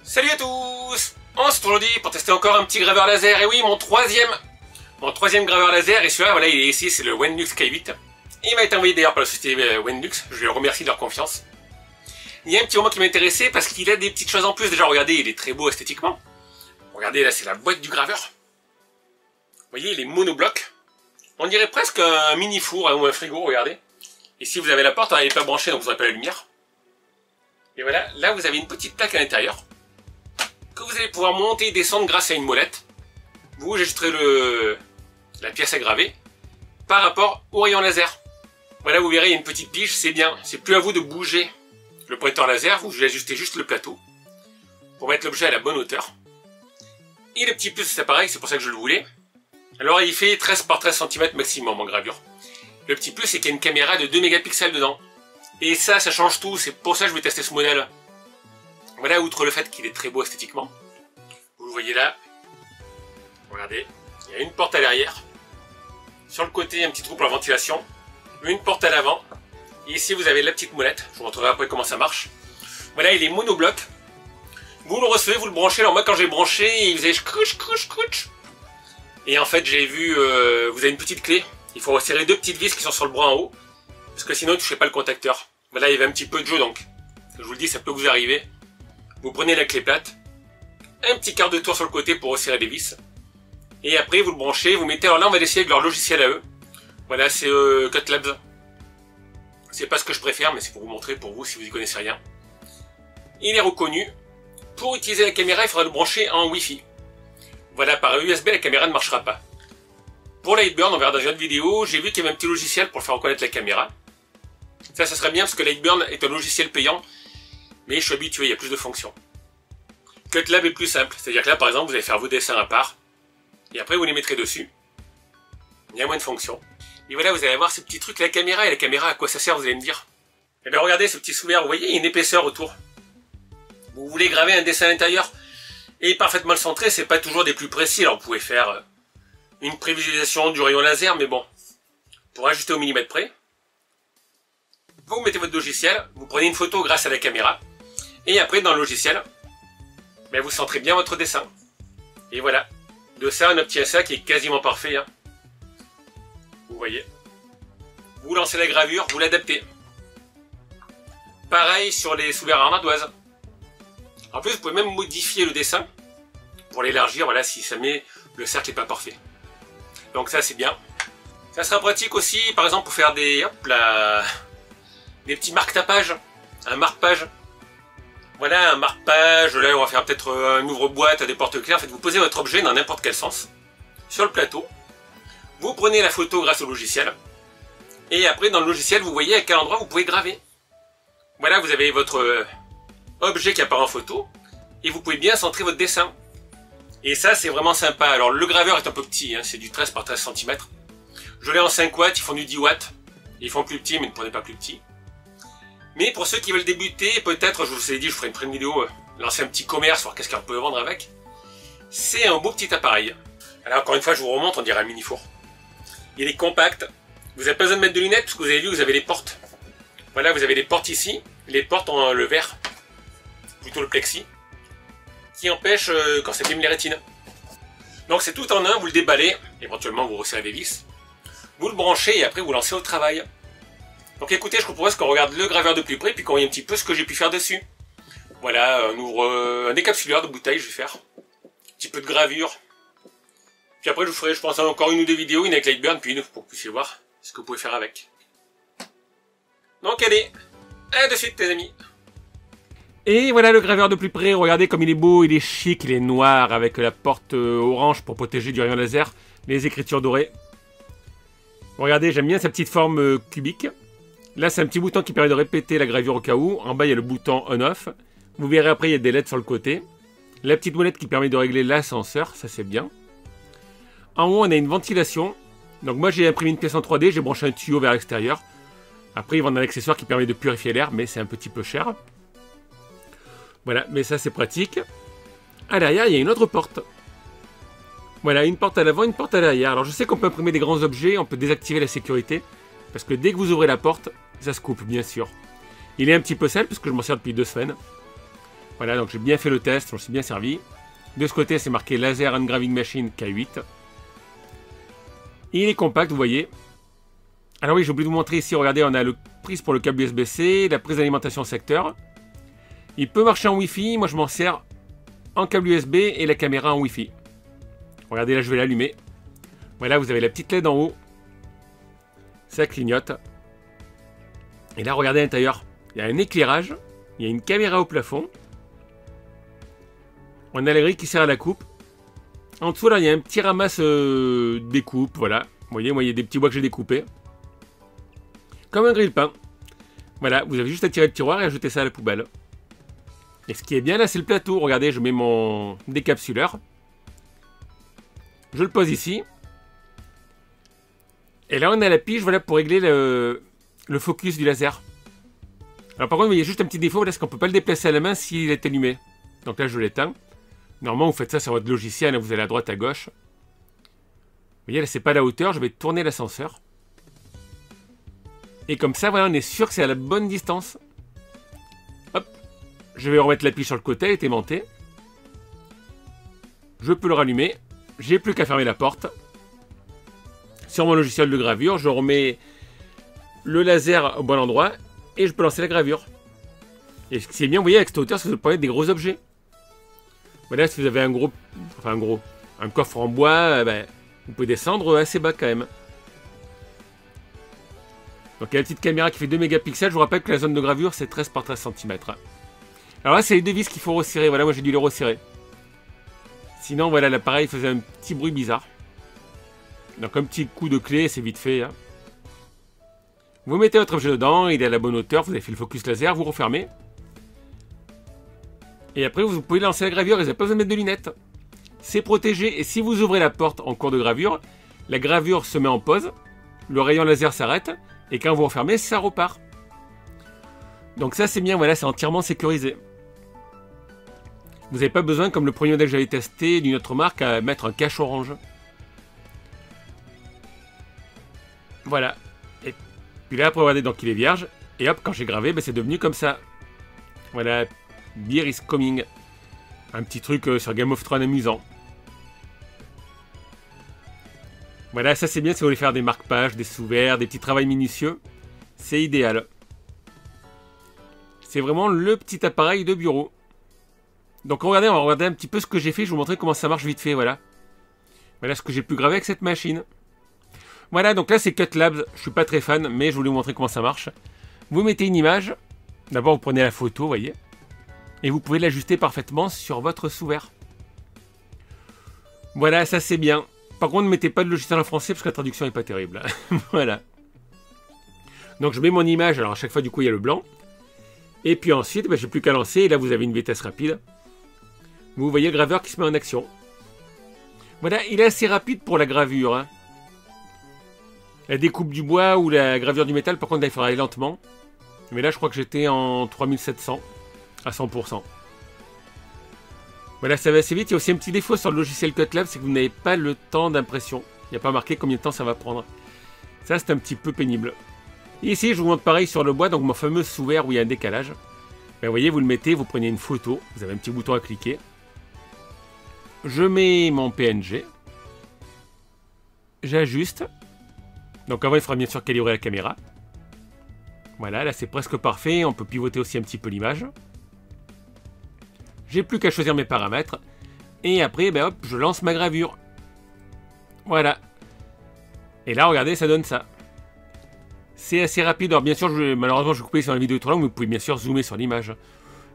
Salut à tous! On se retrouve aujourd'hui pour tester encore un petit graveur laser. Et oui, mon troisième graveur laser. Et celui-là, voilà, il est ici, c'est le Wenlux K8. Il m'a été envoyé d'ailleurs par la société Wenlux. Je les remercie de leur confiance. Il y a un petit moment qui m'a intéressé parce qu'il a des petites choses en plus. Déjà, regardez, il est très beau esthétiquement. Regardez, là, c'est la boîte du graveur. Vous voyez, il est monobloc. On dirait presque un mini four ou un frigo, regardez. Ici, vous avez la porte, elle n'est pas branchée, donc vous n'aurez pas la lumière. Et voilà, là, vous avez une petite plaque à l'intérieur que vous allez pouvoir monter et descendre grâce à une molette. Vous ajusterez la pièce à graver par rapport au rayon laser. Voilà, vous verrez, il y a une petite pige, c'est bien. C'est plus à vous de bouger le pointeur laser, vous ajustez juste le plateau pour mettre l'objet à la bonne hauteur. Et le petit plus de cet appareil, c'est pour ça que je le voulais. Alors, il fait 13 par 13 cm maximum en gravure. Le petit plus, c'est qu'il y a une caméra de 2 mégapixels dedans. Et ça change tout, c'est pour ça que je vais tester ce modèle. Voilà, outre le fait qu'il est très beau esthétiquement. Vous le voyez là. Regardez, il y a une porte à l'arrière. Sur le côté, un petit trou pour la ventilation. Une porte à l'avant. Et ici, vous avez la petite molette. Je vous montrerai après comment ça marche. Voilà, il est monobloc. Vous le recevez, vous le branchez. Alors moi, quand j'ai branché, il faisait scrouch. Et en fait, j'ai vu, vous avez une petite clé. Il faut resserrer deux petites vis qui sont sur le bras en haut. Parce que sinon, il ne touchez pas le contacteur. Voilà, il y avait un petit peu de jeu, donc je vous le dis, ça peut vous arriver. Vous prenez la clé plate, un petit quart de tour sur le côté pour resserrer les vis. Et après, vous le branchez, vous mettez... Alors là, on va essayer avec leur logiciel à eux. Voilà, c'est Cutlabs. C'est pas ce que je préfère, mais c'est pour vous montrer, pour vous, si vous y connaissez rien. Il est reconnu. Pour utiliser la caméra, il faudra le brancher en Wi-Fi. Voilà, par USB, la caméra ne marchera pas. Pour Lightburn, on verra dans une autre vidéo, j'ai vu qu'il y avait un petit logiciel pour faire reconnaître la caméra. Ça serait bien parce que Lightburn est un logiciel payant, mais je suis habitué, il y a plus de fonctions. Cutlab est plus simple, c'est-à-dire que là, par exemple, vous allez faire vos dessins à part, et après vous les mettrez dessus. Il y a moins de fonctions. Et voilà, vous allez voir ces petits trucs, la caméra, et la caméra, à quoi ça sert, vous allez me dire. Et bien regardez ce petit sous-verre, vous voyez, il y a une épaisseur autour. Vous voulez graver un dessin à l'intérieur, et parfaitement le centré, c'est pas toujours des plus précis, alors vous pouvez faire une prévisualisation du rayon laser, mais bon, pour ajuster au millimètre près, vous mettez votre logiciel, vous prenez une photo grâce à la caméra, et après dans le logiciel, ben, vous centrez bien votre dessin. Et voilà, de ça on obtient ça qui est quasiment parfait. Hein. Vous voyez. Vous lancez la gravure, vous l'adaptez. Pareil sur les sous-verres ardoises. En plus, vous pouvez même modifier le dessin pour l'élargir, voilà, si ça met le cercle n'est pas parfait. Donc ça c'est bien. Ça sera pratique aussi, par exemple, pour faire des, hop là, des petits marque-tapages, un marque-page. Voilà, un marque-page, là on va faire peut-être un ouvre-boîte à des porte-clés. En fait, vous posez votre objet dans n'importe quel sens, sur le plateau. Vous prenez la photo grâce au logiciel. Et après, dans le logiciel, vous voyez à quel endroit vous pouvez graver. Voilà, vous avez votre objet qui apparaît en photo. Et vous pouvez bien centrer votre dessin. Et ça, c'est vraiment sympa. Alors, le graveur est un peu petit, hein, c'est du 13 par 13 cm. Je l'ai en 5 watts, ils font du 10 watts. Ils font plus petit, mais ne prenez pas plus petit. Mais pour ceux qui veulent débuter, peut-être, je vous ai dit, je ferai une vidéo, lancer un petit commerce, voir qu'est-ce qu'on peut vendre avec. C'est un beau petit appareil. Alors, encore une fois, je vous remonte, on dirait un mini-four. Il est compact. Vous n'avez pas besoin de mettre de lunettes, parce que vous avez vu, vous avez les portes. Voilà, vous avez les portes ici. Les portes ont le verre, plutôt le plexi, qui empêche quand ça abîme les rétines. Donc c'est tout en un, vous le déballez, éventuellement vous resserrez les vis, vous le branchez et après vous lancez au travail. Donc écoutez, je vous propose qu'on regarde le graveur de plus près puis qu'on voit un petit peu ce que j'ai pu faire dessus. Voilà, un décapsuleur de bouteille je vais faire. Un petit peu de gravure. Puis après je vous ferai, je pense, encore une ou deux vidéos, une avec Lightburn, puis une pour que vous puissiez voir ce que vous pouvez faire avec. Donc allez, à de suite les amis. Et voilà le graveur de plus près, regardez comme il est beau, il est chic, il est noir avec la porte orange pour protéger du rayon laser, les écritures dorées. Regardez, j'aime bien sa petite forme cubique. Là c'est un petit bouton qui permet de répéter la gravure au cas où, en bas il y a le bouton on-off. Vous verrez après il y a des LED sur le côté. La petite molette qui permet de régler l'ascenseur, ça c'est bien. En haut on a une ventilation, donc moi j'ai imprimé une pièce en 3D, j'ai branché un tuyau vers l'extérieur. Après ils vendent un accessoire qui permet de purifier l'air, mais c'est un petit peu cher. Voilà, mais ça c'est pratique. À l'arrière, il y a une autre porte. Voilà, une porte à l'avant, une porte à l'arrière. Alors je sais qu'on peut imprimer des grands objets, on peut désactiver la sécurité. Parce que dès que vous ouvrez la porte, ça se coupe, bien sûr. Il est un petit peu sale, parce que je m'en sers depuis 2 semaines. Voilà, donc j'ai bien fait le test, je me suis bien servi. De ce côté, c'est marqué Laser Engraving Machine K8. Il est compact, vous voyez. Alors oui, j'ai oublié de vous montrer ici, regardez, on a le prise pour le câble USB-C, la prise d'alimentation secteur. Il peut marcher en Wi-Fi, moi je m'en sers en câble USB et la caméra en Wi-Fi. Regardez, là je vais l'allumer. Voilà, vous avez la petite LED en haut. Ça clignote. Et là, regardez à l'intérieur. Il y a un éclairage, il y a une caméra au plafond. On a la grille qui sert à la coupe. En dessous, là, il y a un petit ramasse découpe, voilà. Vous voyez, moi, il y a des petits bois que j'ai découpés. Comme un grille-pain. Voilà, vous avez juste à tirer le tiroir et ajouter ça à la poubelle. Et ce qui est bien, là, c'est le plateau. Regardez, je mets mon décapsuleur. Je le pose ici. Et là, on a la pige, voilà, pour régler le focus du laser. Alors, par contre, il y a juste un petit défaut, là, c'est qu'on ne peut pas le déplacer à la main s'il est allumé. Donc là, je l'éteins. Normalement, vous faites ça sur votre logiciel, là, vous allez à droite, à gauche. Vous voyez, là, c'est pas à la hauteur, je vais tourner l'ascenseur. Et comme ça, voilà, on est sûr que c'est à la bonne distance. Hop. Je vais remettre la pige sur le côté, elle est aimantée. Je peux le rallumer. J'ai plus qu'à fermer la porte. Sur mon logiciel de gravure, je remets le laser au bon endroit et je peux lancer la gravure. Et ce qui est bien, vous voyez, avec cette hauteur, ça vous permet des gros objets. Voilà, si vous avez un coffre en bois, ben, vous pouvez descendre assez bas quand même. Donc il y a la petite caméra qui fait 2 mégapixels. Je vous rappelle que la zone de gravure, c'est 13 par 13 cm. Alors là, c'est les deux vis qu'il faut resserrer. Voilà, moi j'ai dû les resserrer. Sinon, voilà, l'appareil faisait un petit bruit bizarre. Donc un petit coup de clé, c'est vite fait. Hein. Vous mettez votre objet dedans, il est à la bonne hauteur, vous avez fait le focus laser, vous refermez. Et après, vous pouvez lancer la gravure et vous n'avez pas besoin de mettre de lunettes. C'est protégé, et si vous ouvrez la porte en cours de gravure, la gravure se met en pause, le rayon laser s'arrête, et quand vous refermez, ça repart. Donc ça, c'est bien, voilà, c'est entièrement sécurisé. Vous n'avez pas besoin, comme le premier modèle que j'avais testé d'une autre marque, à mettre un cache orange. Voilà. Et puis là, après, regardez, donc il est vierge. Et hop, quand j'ai gravé, ben, c'est devenu comme ça. Voilà. Beer is coming. Un petit truc sur Game of Thrones amusant. Voilà, ça c'est bien si vous voulez faire des marque-pages, des sous-verts, des petits travaux minutieux. C'est idéal. C'est vraiment le petit appareil de bureau. Donc regardez, on va regarder un petit peu ce que j'ai fait. Je vais vous montrer comment ça marche vite fait, voilà. Voilà ce que j'ai pu graver avec cette machine. Voilà, donc là c'est Cutlabs, je suis pas très fan, mais je voulais vous montrer comment ça marche. Vous mettez une image, d'abord vous prenez la photo, vous voyez, et vous pouvez l'ajuster parfaitement sur votre sous-vert. Voilà, ça c'est bien. Par contre, ne mettez pas de logiciel en français parce que la traduction n'est pas terrible. Voilà. Donc je mets mon image, alors à chaque fois du coup il y a le blanc. Et puis ensuite, ben, j'ai plus qu'à lancer, et là vous avez une vitesse rapide. Vous voyez le graveur qui se met en action. Voilà, il est assez rapide pour la gravure, hein. La découpe du bois ou la gravure du métal, par contre, là, il faudra aller lentement. Mais là, je crois que j'étais en 3700 à 100%. Voilà, ça va assez vite. Il y a aussi un petit défaut sur le logiciel Cutlabs, c'est que vous n'avez pas le temps d'impression. Il n'y a pas marqué combien de temps ça va prendre. Ça, c'est un petit peu pénible. Et ici, je vous montre pareil sur le bois, donc mon fameux sous-vert où il y a un décalage. Ben, vous voyez, vous le mettez, vous prenez une photo. Vous avez un petit bouton à cliquer. Je mets mon PNG. J'ajuste. Donc avant, il faudra bien sûr calibrer la caméra. Voilà, là c'est presque parfait. On peut pivoter aussi un petit peu l'image. J'ai plus qu'à choisir mes paramètres. Et après, ben hop, je lance ma gravure. Voilà. Et là, regardez, ça donne ça. C'est assez rapide. Alors bien sûr, malheureusement, je vais couper sur la vidéo trop longue, mais vous pouvez bien sûr zoomer sur l'image.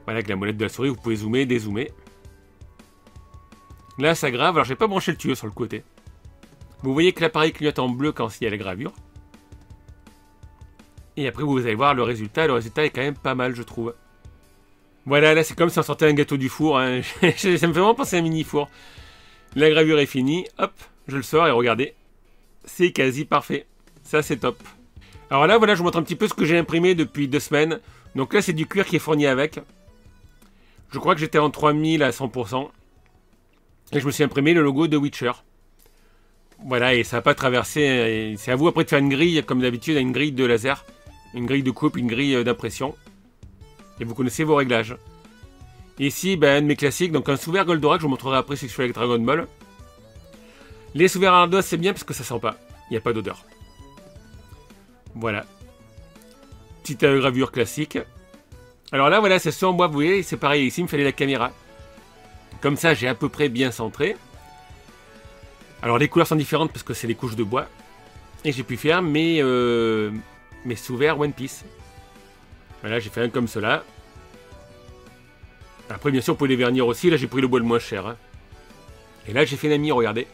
Voilà, avec la molette de la souris, vous pouvez zoomer, dézoomer. Là, ça grave. Alors, j'ai pas branché le tuyau sur le côté. Vous voyez que l'appareil clignote en bleu quand il y a la gravure. Et après, vous allez voir le résultat. Le résultat est quand même pas mal, je trouve. Voilà, là, c'est comme si on sortait un gâteau du four. Hein. Ça me fait vraiment penser à un mini-four. La gravure est finie. Hop, je le sors et regardez. C'est quasi parfait. Ça, c'est top. Alors là, voilà, je vous montre un petit peu ce que j'ai imprimé depuis 2 semaines. Donc là, c'est du cuir qui est fourni avec. Je crois que j'étais en 3000 à 100%. Et je me suis imprimé le logo de Witcher. Voilà, et ça n'a pas traversé. C'est à vous après de faire une grille, comme d'habitude, une grille de laser. Une grille de coupe, une grille d'impression. Et vous connaissez vos réglages. Ici, ben, un de mes classiques, donc un sous-vert Goldorak, je vous montrerai après si je fais avec Dragon Ball. Les sous-verts Ardos, c'est bien parce que ça sent pas. Il n'y a pas d'odeur. Voilà. Petite gravure classique. Alors là, voilà, c'est soit en bois, vous voyez, c'est pareil. Ici, il me fallait la caméra. Comme ça, j'ai à peu près bien centré. Alors, les couleurs sont différentes parce que c'est les couches de bois. Et j'ai pu faire mes sous-verts One Piece. Voilà, j'ai fait un comme cela. Après, bien sûr, vous pouvez les vernir aussi. Là, j'ai pris le bois le moins cher. Hein. Et là, j'ai fait l'ami, regardez.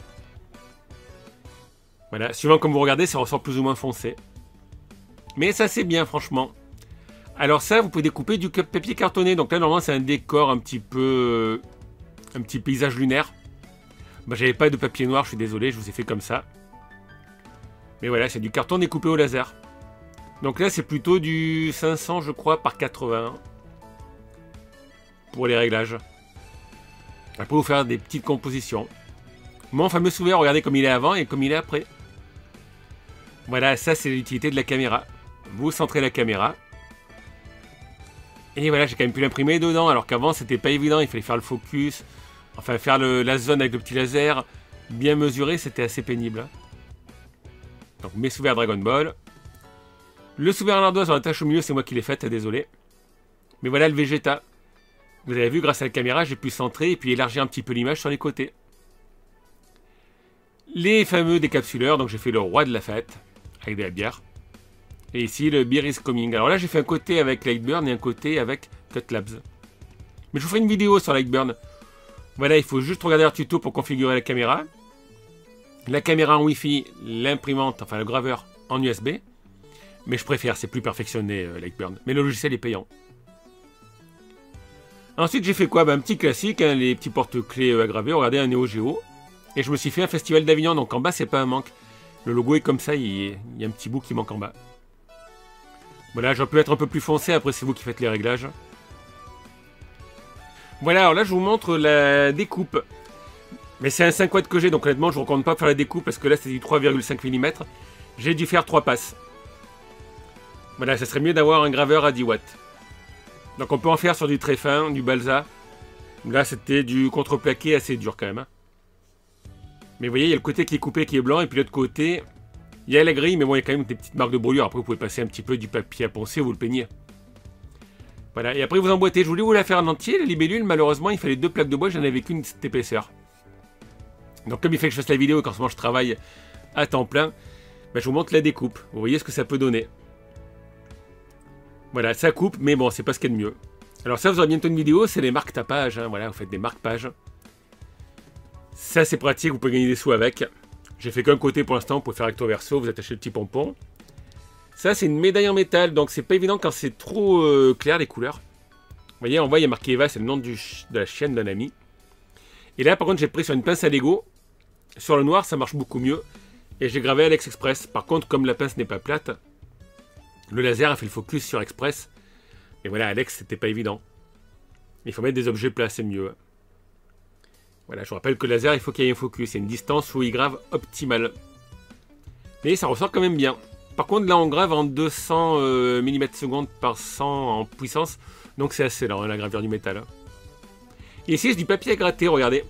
Voilà, suivant comme vous regardez, ça ressort plus ou moins foncé. Mais ça, c'est bien, franchement. Alors ça, vous pouvez découper du papier cartonné. Donc là, normalement, c'est un décor un petit peu... un petit paysage lunaire. Bah, j'avais pas de papier noir, je suis désolé, je vous ai fait comme ça. Mais voilà, c'est du carton découpé au laser. Donc là, c'est plutôt du 500, je crois, par 80. Pour les réglages. Après, vous faire des petites compositions. Mon fameux sous-vert, regardez comme il est avant et comme il est après. Voilà, ça c'est l'utilité de la caméra. Vous centrez la caméra. Et voilà, j'ai quand même pu l'imprimer dedans, alors qu'avant c'était pas évident, il fallait faire le focus, enfin faire la zone avec le petit laser, bien mesuré, c'était assez pénible. Donc mes sous-verts Dragon Ball. Le sous-vert Nardoise sur la tâche au milieu, c'est moi qui l'ai faite, désolé. Mais voilà le Vegeta. Vous avez vu, grâce à la caméra, j'ai pu centrer et puis élargir un petit peu l'image sur les côtés. Les fameux décapsuleurs, donc j'ai fait le roi de la fête, avec de la bière. Et ici, le Beer is Coming. Alors là, j'ai fait un côté avec Lightburn et un côté avec Cutlabs. Mais je vous ferai une vidéo sur Lightburn. Voilà, il faut juste regarder leur tuto pour configurer la caméra. La caméra en Wi-Fi, l'imprimante, enfin le graveur en USB. Mais je préfère, c'est plus perfectionné, Lightburn. Mais le logiciel est payant. Ensuite, j'ai fait quoi? Un petit classique, hein, les petits porte-clés à graver. Regardez, un Neo Geo. Et je me suis fait un festival d'Avignon, donc en bas, c'est pas un manque. Le logo est comme ça, il y a un petit bout qui manque en bas. Voilà, j'aurais pu être un peu plus foncé, après c'est vous qui faites les réglages. Voilà, alors là, je vous montre la découpe. Mais c'est un 5 watts que j'ai, donc honnêtement, je ne recommande pas faire la découpe, parce que là, c'est du 3,5 mm. J'ai dû faire 3 passes. Voilà, ça serait mieux d'avoir un graveur à 10 watts. Donc on peut en faire sur du très fin, du balsa. Là, c'était du contreplaqué assez dur quand même. Hein. Mais vous voyez, il y a le côté qui est coupé, qui est blanc, et puis l'autre côté, il y a la grille, mais bon, il y a quand même des petites marques de brûlure. Après, vous pouvez passer un petit peu du papier à poncer ou vous le peignez. Voilà, et après, vous emboîtez. Je voulais vous la faire en entier, la libellule. Malheureusement, il fallait 2 plaques de bois, j'en avais qu'une cette épaisseur. Donc, comme il fait que je fasse la vidéo et qu'en ce moment je travaille à temps plein, ben, je vous montre la découpe. Vous voyez ce que ça peut donner. Voilà, ça coupe, mais bon, c'est pas ce qu'il y a de mieux. Alors ça, vous aurez bientôt une vidéo, c'est les marques tapage. Hein, voilà, vous faites des marque-pages. Ça, c'est pratique, vous pouvez gagner des sous avec. J'ai fait qu'un côté pour l'instant, vous pouvez faire recto verso, vous attachez le petit pompon. Ça, c'est une médaille en métal, donc c'est pas évident quand c'est trop clair les couleurs. Vous voyez, en bas, il y a marqué Eva, c'est le nom de la chienne d'un ami. Et là, par contre, j'ai pris sur une pince à Lego. Sur le noir, ça marche beaucoup mieux. Et j'ai gravé Alex Express. Par contre, comme la pince n'est pas plate, le laser a fait le focus sur Express. Et voilà, Alex, c'était pas évident. Il faut mettre des objets plats, c'est mieux. Voilà, je vous rappelle que le laser, il faut qu'il y ait un focus. Il y a une distance où il grave optimale. Mais ça ressort quand même bien. Par contre, là, on grave en 200 mm/s par 100 en puissance. Donc c'est assez lent, hein, la gravure du métal. Hein. Et ici, c'est du papier à gratter, regardez.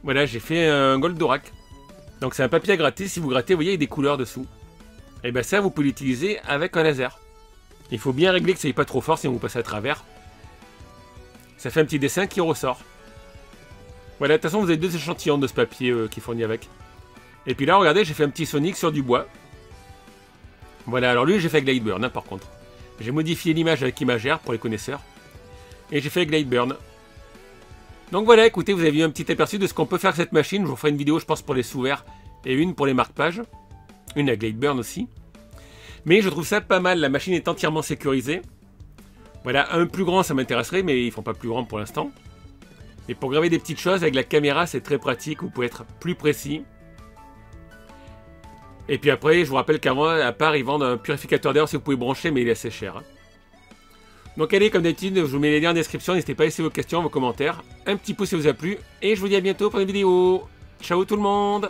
Voilà, j'ai fait un Goldorak. Donc c'est un papier à gratter. Si vous grattez, vous voyez, il y a des couleurs dessous. Et bien ça, vous pouvez l'utiliser avec un laser. Il faut bien régler que ça n'est pas trop fort, sinon vous passez à travers. Ça fait un petit dessin qui ressort. Voilà, de toute façon, vous avez 2 échantillons de ce papier qui est fourni avec. Et puis là, regardez, j'ai fait un petit Sonic sur du bois. Voilà, alors lui, j'ai fait avec Lightburn, hein, par contre. J'ai modifié l'image avec Imagère, pour les connaisseurs. Et j'ai fait avec Lightburn. Donc voilà, écoutez, vous avez vu un petit aperçu de ce qu'on peut faire avec cette machine. Je vous ferai une vidéo, je pense, pour les sous-verts. Et une pour les marque-pages. Une avec Lightburn aussi. Mais je trouve ça pas mal, la machine est entièrement sécurisée. Voilà, un plus grand, ça m'intéresserait, mais ils font pas plus grand pour l'instant. Et pour graver des petites choses, avec la caméra, c'est très pratique, vous pouvez être plus précis. Et puis après, je vous rappelle qu'avant, à part, ils vendent un purificateur d'air si vous pouvez brancher, mais il est assez cher. Hein. Donc allez, comme d'habitude, je vous mets les liens en description, n'hésitez pas à laisser vos questions, vos commentaires. Un petit pouce si ça vous a plu, et je vous dis à bientôt pour une vidéo. Ciao tout le monde!